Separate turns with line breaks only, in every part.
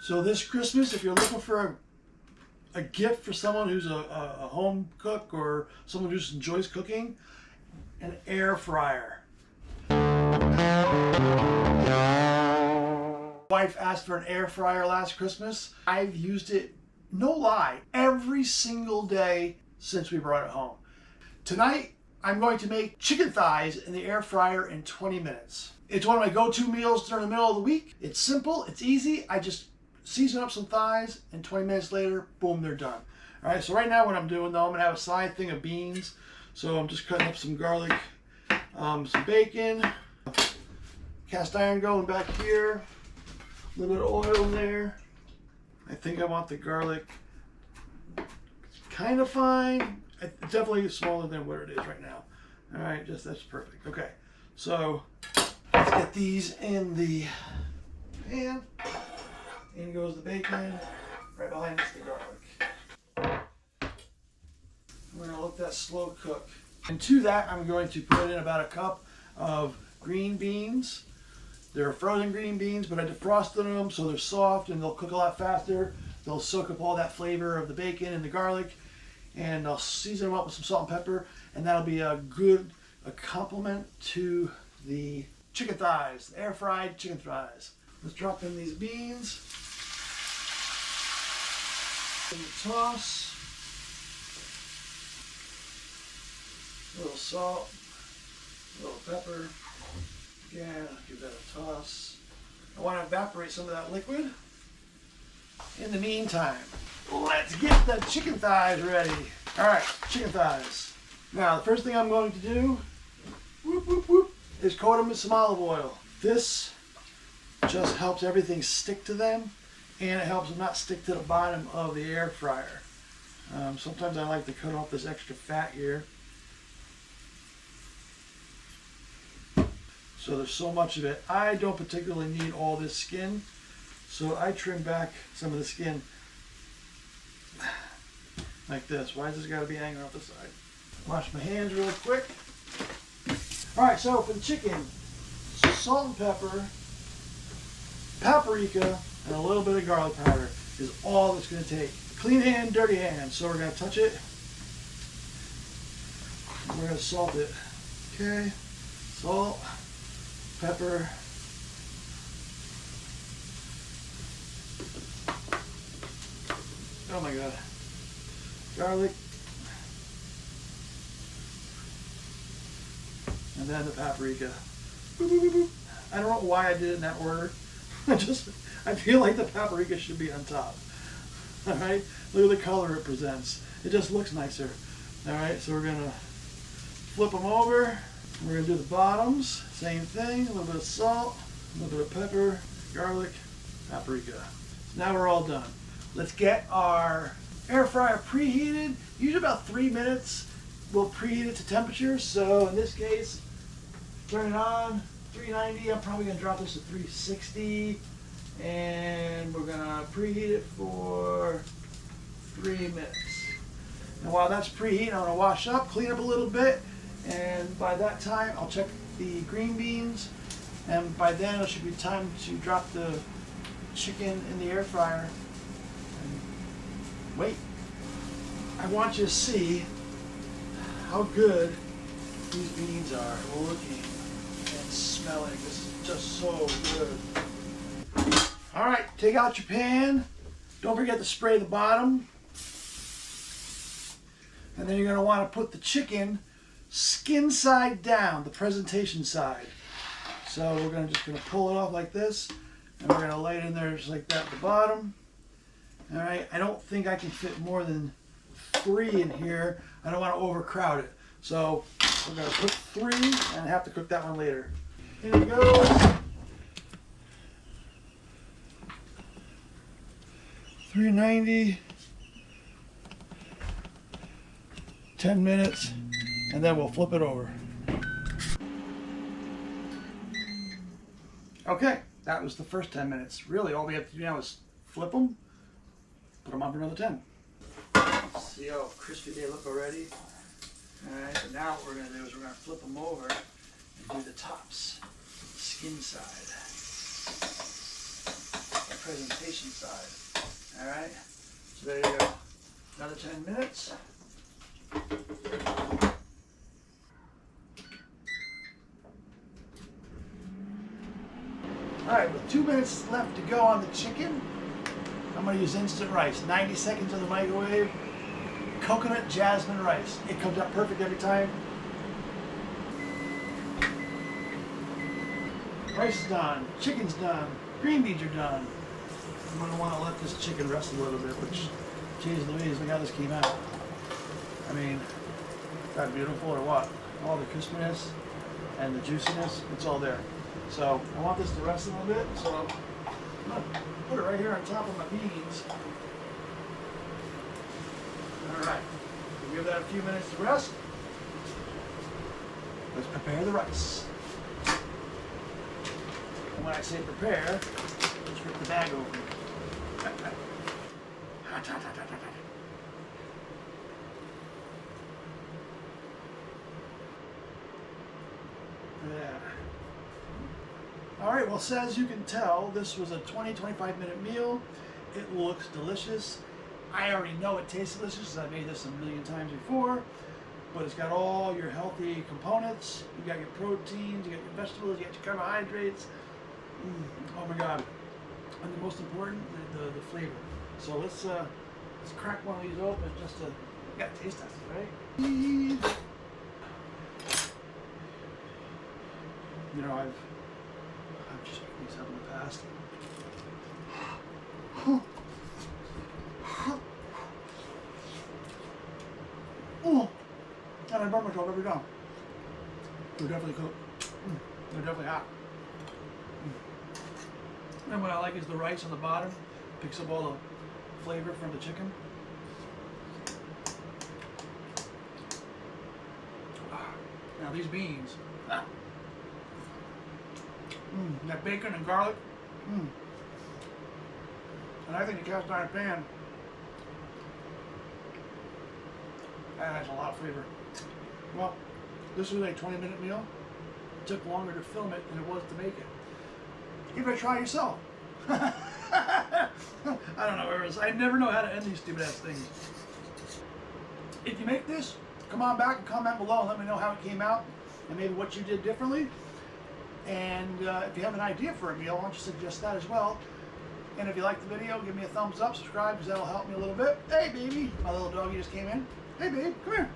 So this Christmas, if you're looking for a gift for someone who's a home cook or someone who just enjoys cooking, an air fryer. My wife asked for an air fryer last Christmas. I've used it, no lie, every single day since we brought it home. Tonight, I'm going to make chicken thighs in the air fryer in 20 minutes. It's one of my go-to meals during the middle of the week. It's simple, it's easy. I just season up some thighs, and 20 minutes later, boom, they're done. All right, so right now what I'm doing though, I'm gonna have a side thing of beans. So I'm just cutting up some garlic, some bacon, cast iron going back here, a little bit of oil in there. I think I want the garlic kind of fine. It's definitely smaller than what it is right now. All right, that's perfect. Okay, so let's get these in the pan. In goes the bacon. Right behind us the garlic. We're gonna let that slow cook. And to that, I'm going to put in about a cup of green beans. They're frozen green beans, but I defrosted them so they're soft and they'll cook a lot faster. They'll soak up all that flavor of the bacon and the garlic. And I'll season them up with some salt and pepper, and that'll be a complement to the chicken thighs, air fried chicken thighs. Let's drop in these beans. And toss. A little salt, a little pepper. Again, give that a toss. I want to evaporate some of that liquid. In the meantime, let's get the chicken thighs ready. All right, chicken thighs. Now, the first thing I'm going to do, is coat them with some olive oil. This just helps everything stick to them, and it helps them not stick to the bottom of the air fryer. Sometimes I like to cut off this extra fat here. So there's so much of it. I don't particularly need all this skin, so I trim back some of the skin like this. Why does this got to be hanging off the side? Wash my hands real quick. All right, so for the chicken, salt and pepper, paprika, and a little bit of garlic powder is all it's going to take. Clean hand, dirty hand. So we're going to touch it. We're going to salt it. Okay, salt, pepper. Oh my God. Garlic. And then the paprika. Boop, boop, boop, boop. I don't know why I did it in that order. I feel like the paprika should be on top. All right, look at the color it presents. It just looks nicer. All right, so we're gonna flip them over. We're gonna do the bottoms. Same thing. A little bit of salt, a little bit of pepper, garlic, paprika. So now we're all done. Let's get our air fryer preheated. Usually about 3 minutes. We'll preheat it to temperature. So in this case, turn it on. 390. I'm probably gonna drop this to 360, and we're gonna preheat it for 3 minutes. And while that's preheating, I'm gonna wash up, clean up a little bit, and by that time I'll check the green beans, and by then it should be time to drop the chicken in the air fryer. And wait, I want you to see how good these beans are looking and smelling. This is just so good. All right, take out your pan. Don't forget to spray the bottom. And then you're going to want to put the chicken skin side down, the presentation side. So we're just going to pull it off like this, and we're going to lay it in there just like that at the bottom. All right, I don't think I can fit more than 3 in here. I don't want to overcrowd it. So we're going to cook 3 and have to cook that one later. Here we go. $390, 10 minutes, and then we'll flip it over. Okay, that was the first 10 minutes. Really, all we have to do now is flip them, put them on for another 10. See how crispy they look already? Alright, so now what we're going to do is we're going to flip them over and do the tops, skin side. presentation side. All right, so there you go. Another 10 minutes. All right, with 2 minutes left to go on the chicken, I'm going to use instant rice. 90 seconds in the microwave. Coconut jasmine rice. It comes out perfect every time. Rice is done. Chicken's done. Green beans are done. I'm going to want to let this chicken rest a little bit, which, geez Louise, look how this came out. I mean, is that beautiful or what? All the crispiness and the juiciness, it's all there. So I want this to rest a little bit, so I'm going to put it right here on top of my beans. All right, we'll give that a few minutes to rest. Let's prepare the rice. And when I say prepare, just rip the bag open. Hot, hot, hot, hot, hot. Yeah. All right, well, so as you can tell, this was a 20-25 minute meal. It looks delicious. I already know it tastes delicious because I made this a million times before, but it's got all your healthy components. You got your proteins, you got your vegetables, you got your carbohydrates. Oh my God. And the most important, the flavor. So let's crack one of these open just to, you gotta taste test it, right? You know, I've just picked these up in the past. Oh, and I burnt myself every time. They're definitely cooked. They're definitely hot. And what I like is the rice on the bottom picks up all the flavor from the chicken. Now these beans, that bacon and garlic, and I think the cast iron pan adds a lot of flavor. Well, this was a 20-minute meal. It took longer to film it than it was to make it. Give it a try yourself. I don't know, I never know how to end these stupid ass things. If you make this, come on back and comment below and let me know how it came out and maybe what you did differently. And if you have an idea for a meal, why don't you suggest that as well. And if you like the video, give me a thumbs up, subscribe, because that'll help me a little bit. Hey baby, my little doggy just came in. Hey babe, come here.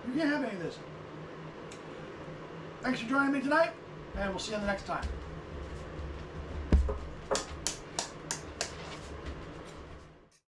You can't have any of this. Thanks for joining me tonight, and we'll see you on the next time.